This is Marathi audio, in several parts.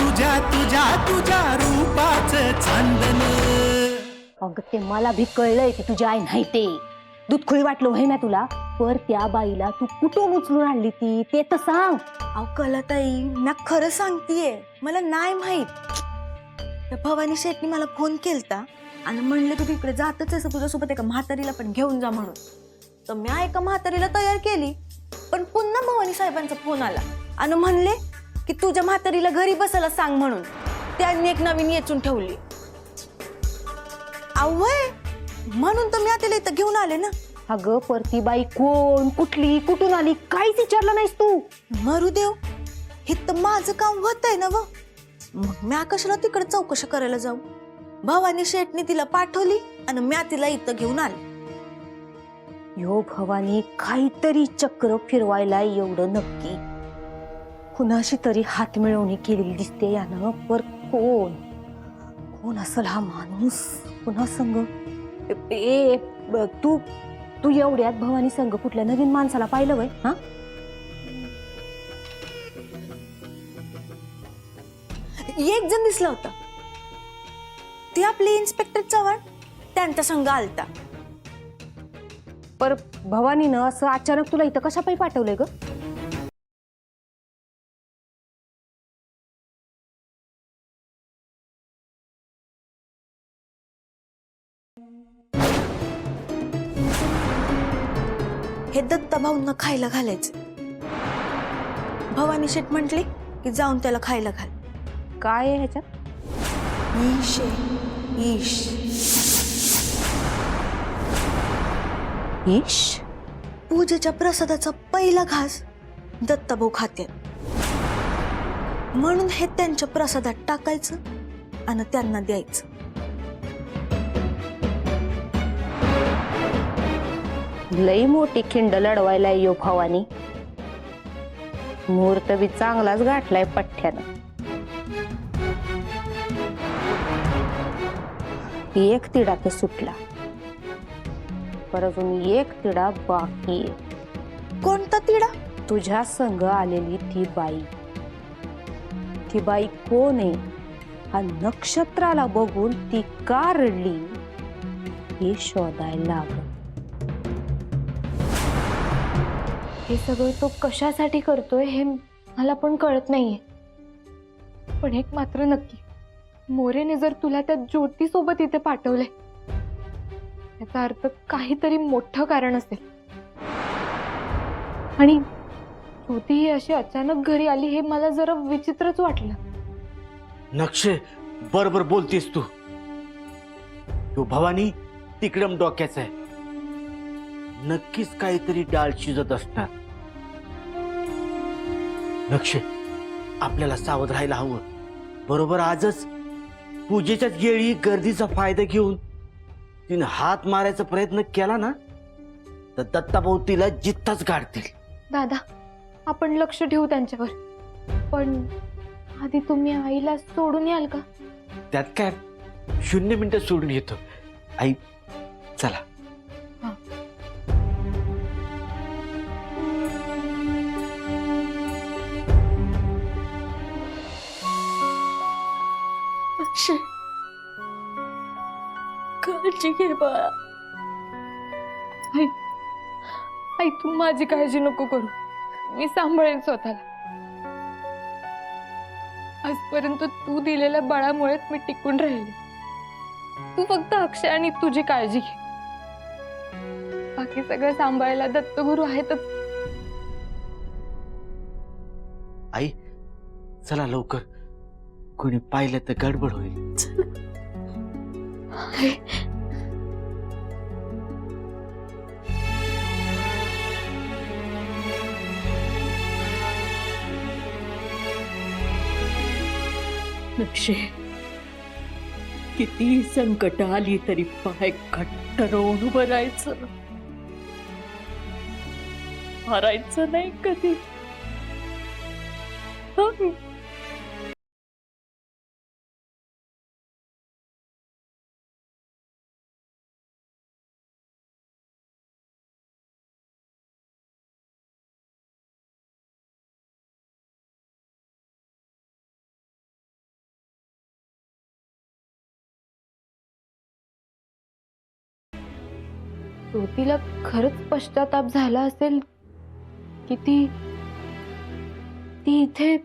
तुझ्या तुझ्या तुझ्या रूपाचं चांदण. अगं ते मला भी कळलंय की तुझी आई नाही ते दूधखुळी वाटलं होय ना तुला. पर त्या बाईला तू कुठून उचलून आणली ती ते तर सांग. अहो कलाताई, मी खरं सांगतेय, मला नाही माहित. त्या भवानी शेटनी मला फोन केलता आणि म्हणले की तू इकडे जातच आहे, तुझ्यासोबत एका म्हातारीला पण घेऊन जा म्हणून. तर मी एका म्हातारीला तयार केली, पण पुन्हा भवानी साहेबांचा फोन आला आणि म्हणले की तुझ्या म्हातारीला घरी बसायला सांग म्हणून. त्यांनी एक नवीन येचून ठेवली. अवय म्हणून तर मी आता इथं घेऊन आले ना. अगं पर ती बाई कोण, कुठली, कुठून आली, काहीच विचारलं नाहीस तू. मरू देव, हे तर माझं काम होत आहे ना. व मग मी कशाला तिकडे चौकशी करायला जाऊ. भवानी शेटनी तिला पाठवली आणि मी तिला इथं घेऊन आले. यो भवानी काहीतरी चक्र फिरवायला एवढं नक्की. कुणाशी तरी हात मिळवणी केलेली दिसते यानं. पर कोण कोण असेल हा माणूस, कुणा संग. तू तू एवढ्यात भवानी संघ कुठल्या नवीन माणसाला पाहिलं वय? हा, एक जण दिसला होता, ते आपले इन्स्पेक्टर चव्हाण, त्यांचा संघ आलता. पर भवानीनं असं अचानक तुला इथं कशा पायी पाठवलंय ग? हे दत्ता भाऊंना खायला घालायचं. भवानी शेट म्हटली की जाऊन त्याला खायला घाल. काय आहे ह्याच्यात? ईश आहे, ईश. ईश? पूजेच्या प्रसादाचा पहिला घास दत्ताभाऊ खात्यात, म्हणून हे त्यांच्या प्रसादात टाकायचं आणि त्यांना द्यायचं. लई मोठी खिंड लढवायला यो भवानी. मुहूर्त बी चांगलाच गाठलाय पठ्ठ्यानं. एक तिडा तर सुटला, पर अजून एक तिडा बाकी आहे. कोणता तिडा? तुझ्या संग आलेली ती बाई. ती बाई कोण आहे? हा नक्षत्राला बघून ती का रडली हे शोधायला लागलं. हे सगळं तो कशासाठी करतोय हे मला पण कळत नाहीये. पण एक मात्र नक्की, मोरेने जर तुला त्या ज्योती सोबत इथे पाठवले, याचा अर्थ काहीतरी मोठं कारण असेल. आणि ज्योती ही अशी अचानक घरी आली हे मला जरा विचित्रच वाटलं. नक्षे, बरोबर बोलतेस तू. तो भवानी तिकडम डोक्याचा आहे. नक्कीच काहीतरी डाळ शिजत असणार. नक्षे, आपल्याला सावध राहायला हवं. बरोबर आजच पूजेच्याच वेळी गर्दीचा फायदा घेऊन तिने हात मारायचा प्रयत्न केला ना, तर दत्ताभाऊ तिला जित्ताच गाडतील. दादा, आपण लक्ष ठेवू त्यांच्यावर. पण आधी तुम्ही आईला सोडून याल का? त्यात काय, 0 मिनिटं सोडून येतो. आई, चला. काळजी घे बाळा. आई, आई तू माझी काळजी नको करू, मी सांभाळेन स्वतःला. आजपर्यंत तू दिलेल्या बळामुळेच मी टिकून राहिले. तू फक्त अक्षय आणि तुझी काळजी घे. बाकी सगळं सांभाळायला दत्तगुरू आहेतच. आई, चला लवकर, कोणी पाहिलं तर गडबड होईल. नक्षे, किती संकट आली तरी पाय घट्ट रोवून उभं राहायचं, हारायचं नाही कधी. हं. ज्योतीला खरंच पश्चाताप झाला असेल की ती इथे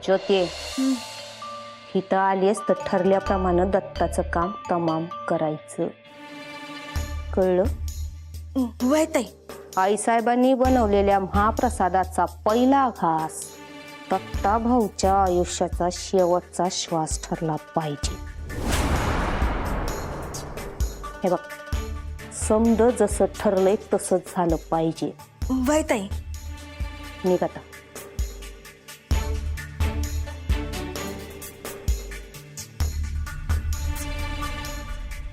ज्योती इथं आलीस तर ठरल्याप्रमाणे दत्ताचं काम तमाम करायचं, कळलं? वय ताई. आईसाहेबांनी बनवलेल्या महाप्रसादाचा पहिला घास दत्ता भाऊच्या आयुष्याचा शेवटचा श्वास ठरला पाहिजे. हे बघ, समज जसं ठरलंय तसंच झालं पाहिजे. वय ताई. निघ आता.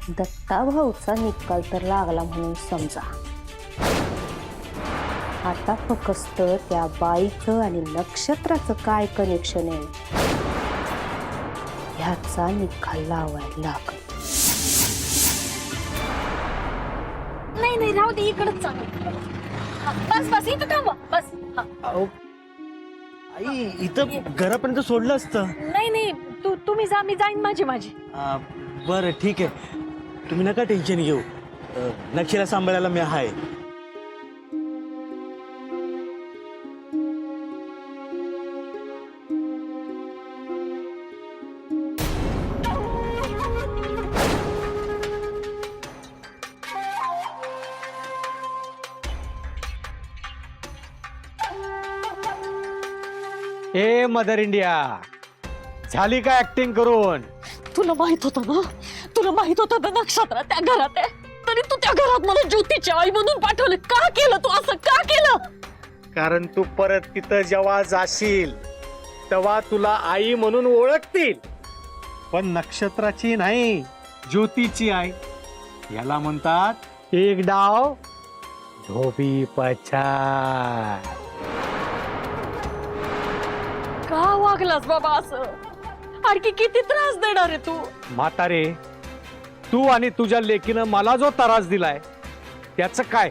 दत्ता भाऊचा निकाल तर लागला म्हणून समजा. आता फक्त त्या बाईचं आणि नक्षत्राचं काय कनेक्शन आहे ह्याचा निकाल लावायला लागल. नाही नाही, राहू दे, इकडच चालू. बस बस, इथं थांबा, बस. आई इथं घरापर्यंत सोडलं असतं. नाही नाही, तुम्ही जा, मी जाईन माझी. बरं ठीक आहे, तुम्ही नका टेन्शन घेऊ. नक्षीला सांभाळायला मी आहे. ए मदर इंडिया, झाली का ऍक्टिंग करून? तुला माहित होतं ना, तुला माहित होतं ना नक्षत्र त्या घरात आहे, तरी तू त्या घरात मला ज्योतीची आई म्हणून पाठवलं. का केलं तू असं, का केलं? कारण तू परत तिथं जेव्हा जाशील तेव्हा तुला आई म्हणून ओळखतील, पण नक्षत्राची नाही, ज्योतीची आई. याला म्हणतात एक डाव धोबी पछाड. का वागलास बाबा असं? आणखी किती त्रास देणार आहे तू? म्हातारे, तू आणि तुझ्या लेकीनं मला जो त्रास दिलाय त्याचं काय,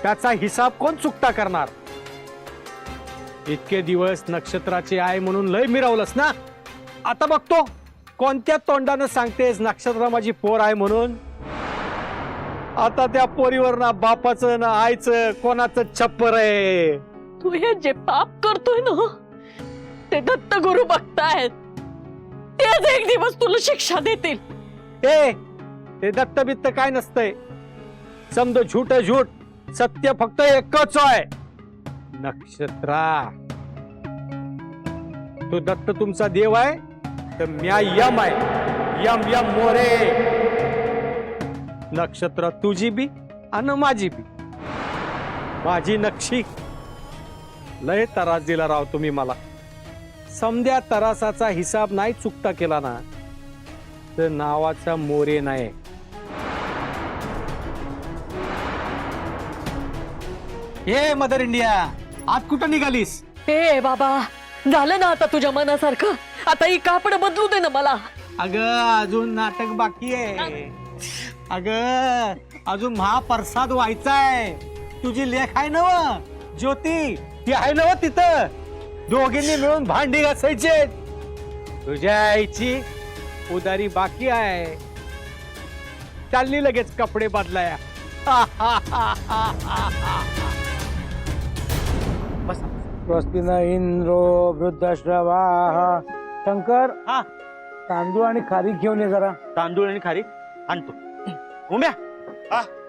त्याचा हिसाब कोण चुकता करणार? इतके दिवस नक्षत्राची आई म्हणून लय मिरवलंस ना, आता बघतो कोणत्या तोंडानं सांगतेस नक्षत्र माझी पोर आहे म्हणून. आता त्या पोरीवर ना बापाचं ना आईचं कोणाचं छप्पर आहे. तू हे जे पाप करतोय ना, ते दत्त गुरु बघतायत. तेच एक दिवस तुला शिक्षा देतील. ए, ते दत्त बित्त काय नसतंय. समज झूट आहे झूट, सत्य फक्त एकच आहे. नक्षत्रा, तो दत्त तुमचा देव आहे तर म्या यम आहे. यम यम मोरे. नक्षत्र तुझी बी आणि माझी बी. माझी नक्षी लय त्रास दिला राव तुम्ही मला. समद्या तरासाचा हिसाब नाही चुकता केला ना तर नावाचा मोरे नाही. हे मदर इंडिया, आज कुठं निघालीस? हे बाबा, झालं ना आता तुझ्या मनासारखं. आता ही कापड बदलू दे ना मला. अगं अजून नाटक बाकी आहे. अगं अजून महाप्रसाद व्हायचाय. तुझी लेख आहे नव ज्योती, ती आहे नव तिथं. दोघींनी मिळून भांडी घासायचे. तुझ्या आईची उदारी बाकी आहे. चालली लगेच कपडे बदलाया. स्वस्ति न इंद्रो वृद्धश्रवाः. शंकर, हा, तांदूळ आणि खारी घेऊन ये जरा. तांदूळ आणि खारी आणतो. उम्या,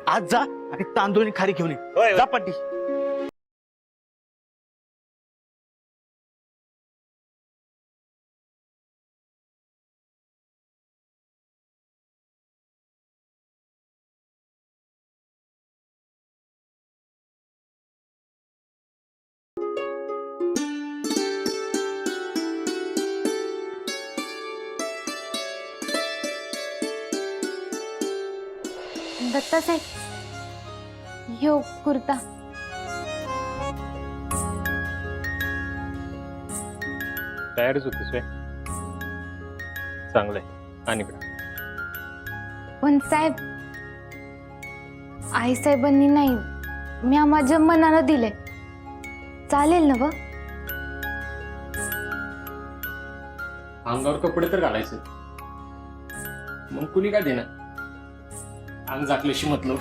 आज जा आणि तांदूळ आणि खारी घेऊन ये. जा पाटी. दत्तासाहेब, यो कुर्ता. तयारीच होतीस वे? चांगलंय. आणि पण साहेब, आई साहेबांनी नाही, मी माझ्या मनानं दिले. चालेल ना? अंगावर कपडे तर घालायचे, मग कुणी काय देणार? अंग झाकल्याशी मतलब.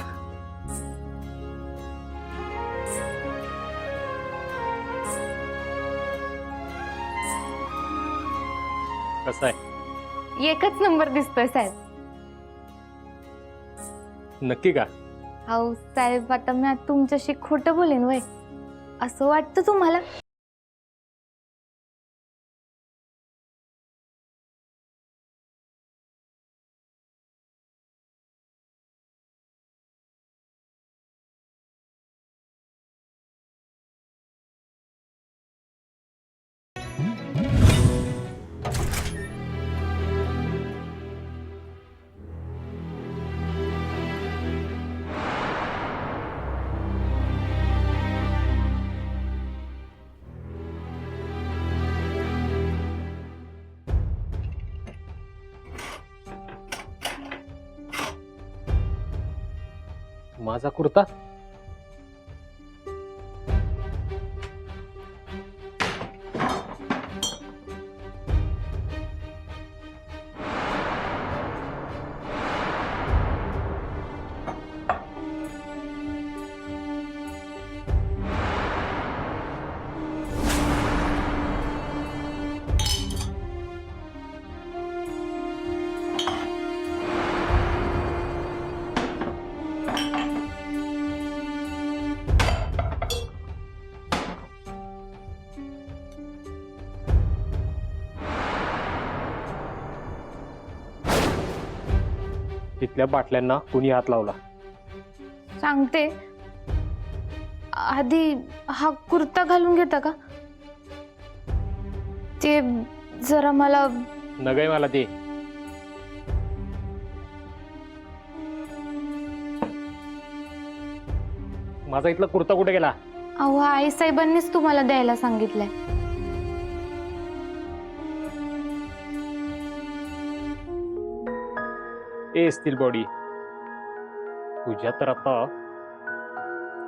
कसं आहे? एकच नंबर दिसतोय साहेब. नक्की का? अहो साहेब, आता मी तुमच्याशी खोटं बोलेन वय असं वाटतं तुम्हाला? माझा कुर्ता? तिथल्या बाटल्यांना कुणी हात लावला? सांगते, आधी हा कुर्ता घालून घेता का? ते जरा मला नगय मला ते. माझा इथला कुर्ता कुठे गेला? अहो आई साहेबांनीच तुम्हाला द्यायला सांगितलंय. ए स्टील बॉडी, तुझ्या तर आता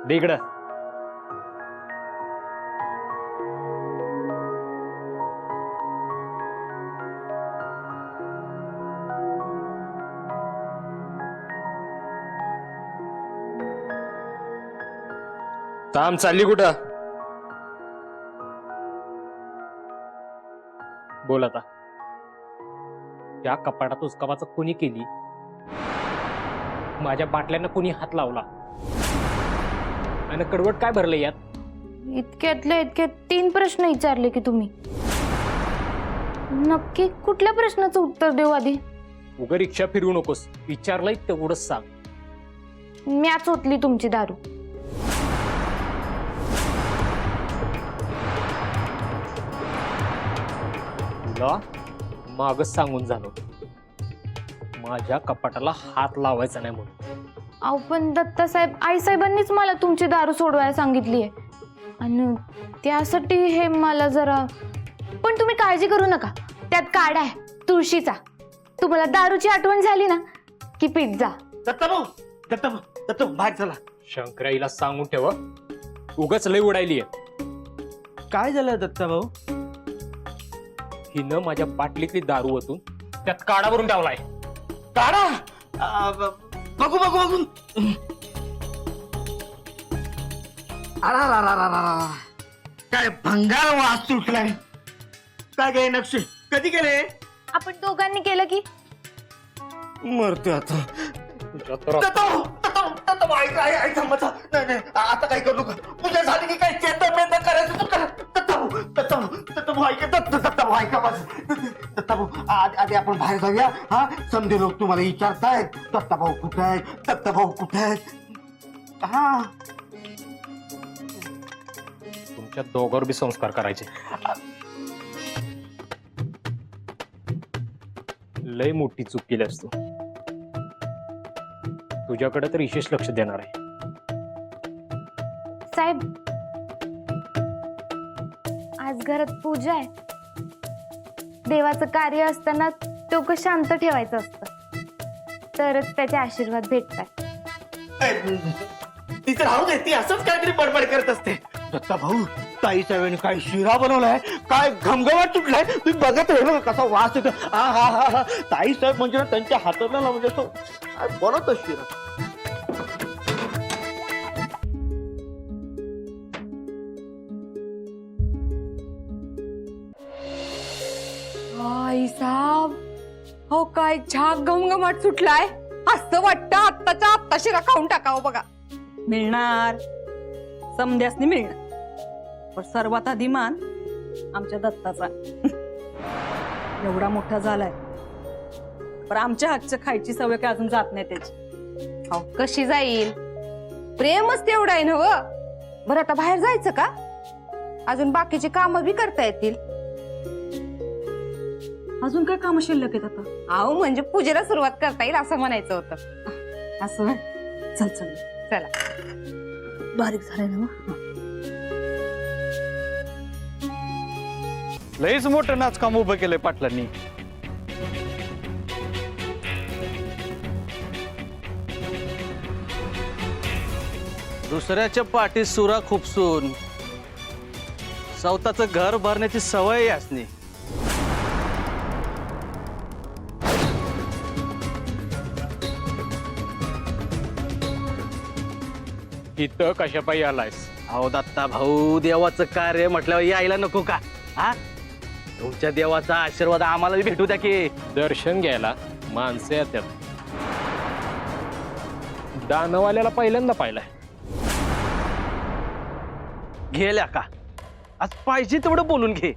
दे इकडं. थांब, चालली कुठं? बोल आता. त्या कपाटात उचकावाचं कोणी केली? माझ्या बाटल्यांना कोणी हात लावला? आणि कडवट काय भरलं यात? इतक्यातले इतके 3 प्रश्न विचारले की तुम्ही. नक्की कुठल्या प्रश्नाचं उत्तर देऊ आधी? उगा रिक्षा फिरवू नकोस. विचारलंय तेवढंच सांग. म्याच ओतली तुमची दारू. तुला मागच सांगून झालं, माझ्या कपाटाला हात लावायचा नाही म्हणून. अहो पण दत्ता साहेब, आई साहेबांनीच मला तुमची दारू सोडवायला सांगितलीये आणि त्यासाठी हे मला जरा. पण तुम्ही काळजी करू नका, त्यात काढा आहे तुळशीचा. तुम्हाला दारूची आठवण झाली ना की पीत जा. दत्ताभाऊ, दत्ताभाऊ बाहेर चला. शंकराईला सांगून ठेव, उगाच लय उडायली. काय झालं दत्ताभाऊ? हिनं माझ्या बाटलीतली दारू ओतून त्यात काढा भरून ठेवलाय. काढा. बघू बघू बघू. अरा, काय भंगार वास सुटलाय. काय काय नक्षी कधी केले? आपण दोघांनी केलं की मरतोय आता. तुझ्या तर नाही आता काय करू नका. पूजा झाली की काय चेतन मेंदन करायचं तू करा. दत्ताभाऊ ऐका. दत्ताभाऊ ऐका माझं. दत्ताभाऊ आधी आपण बाहेर जाऊया. हा, समजे लोक तुम्हाला विचारतायत दत्ताभाऊ कुठे आहेत, दत्ताभाऊ कुठे आहेत. हा, तुमच्या दोघांवर बी संस्कार करायचे. लय मोठी चूक केली असतो. तुझ्याकडे तर विशेष लक्ष देणार आहे. साहेब, आज घरात पूजा आहे. देवाचं कार्य असताना डोकं शांत ठेवायचं असतं, तरच त्याचे आशीर्वाद भेटतात. तिचं राहू दे. ती असंच काहीतरी बडबड करत असते. दत्ता भाऊ ताईच्या वेळी काय शिरा बनवलाय, काय घमघमाट तुटलाय. तुम्ही बघत राहिलो कसा वास येतो. हा हा हा हा. ताई साहेब म्हणजे ना त्यांच्या हाताला म्हणजे असं काय बनवतो शिरा. आई साब हो काय झाक घमघमाट सुटलाय. असं वाटतं आत्ताच्या आत्ता शिरा खाऊन टाकावं बघा. मिळणार, समध्यासनी मिळणार, पण सर्वात आधी मान आमच्या दत्ताचा. एवढा मोठा झालाय पण आमच्या हातचं खायची सवय काय अजून जात नाही त्याची. अहो कशी जाईल, प्रेमच तेवढं आहे ना व. बरं आता बाहेर जायचं का, अजून बाकीची कामं बी करता येतील. अजून काय काम शिल्लक आहेत आता? अहो म्हणजे पूजेला सुरुवात करता येईल असं म्हणायचं होतं. असं व्हय? चल चल चला. बारीक झालंय ना मग. लयच मोठं नाचकाम उभं केलंय पाटलांनी. दुसऱ्याच्या पाठीत सुरा खुपसून स्वतःचं घर भरण्याची सवय असणे. इथं कशा पायी आलायस? अहो दत्ता भाऊ देवाचं कार्य म्हटल्यावर यायला नको का? हा तुमच्या देवाचा आशीर्वाद आम्हाला भेटू द्या की. दर्शन घ्यायला माणसं येतात. दानवाल्याला पहिल्यांदा पाहिलाय. गेल्या का आज पाहिजे तेवढं बोलून घे,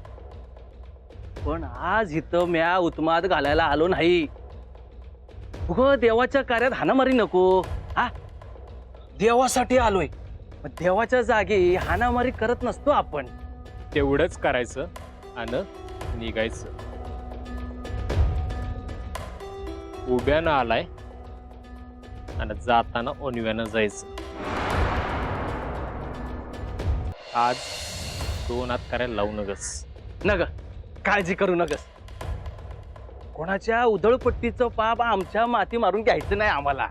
पण आज इथं म्या उत्माद घालायला आलो नाही. उगं देवाच्या कार्यात हाणामारी नको. हा देवासाठी आलोय, पण देवाच्या जागी हाणामारी करत नसतो आपण. तेवढंच करायचं आणि निघायचं. उभ्यानं आलाय आणि जाताना ओनव्यानं जायचं. आज 2 हात करायला लावू नगस. नग काळजी करू नगस. कोणाच्या उधळपट्टीचं पाप आमच्या माती मारून घ्यायचं नाही आम्हाला.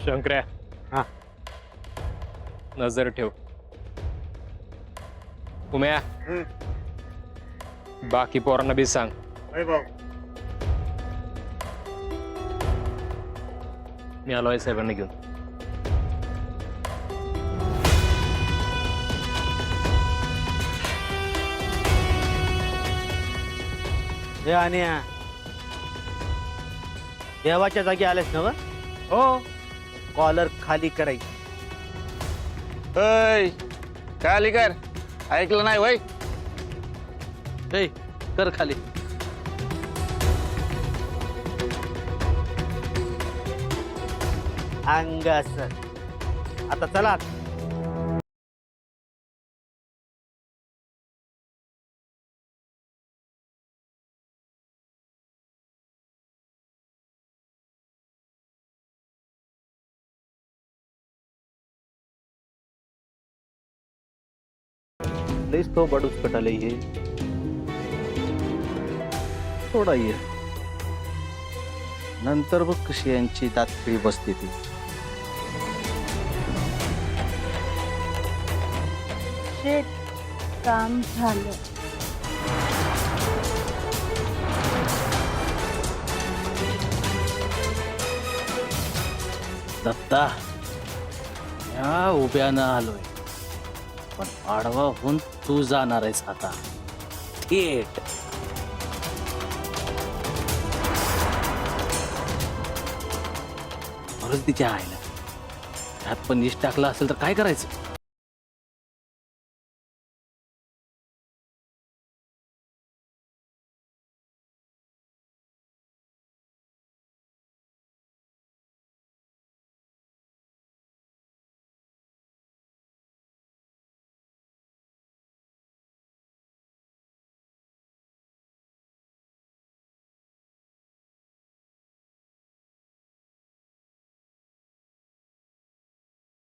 शंकर्या, हा. नजर ठेव. उम्या, बाकी पोरांना बी सांग. मी आलोय साहेबांना घेऊन. हे आणि देवाच्या जागी आलेस ना? हो कॉलर खाली करायची. खाली कर. ऐकलं नाही वय? ए, कर खाली. अंग असं. आता चला. लईच तो बडूच कटाले हे. थोडा ये नंतर बघ कशी यांची दातखिळी बसते ती. काम झालं. दत्ता या उभ्यानं आलोय, पण आडवा होऊन तू जाणार आहेस आता थेट. बरंच तिच्या आईला त्यात पण निश टाकला असेल तर काय करायचं?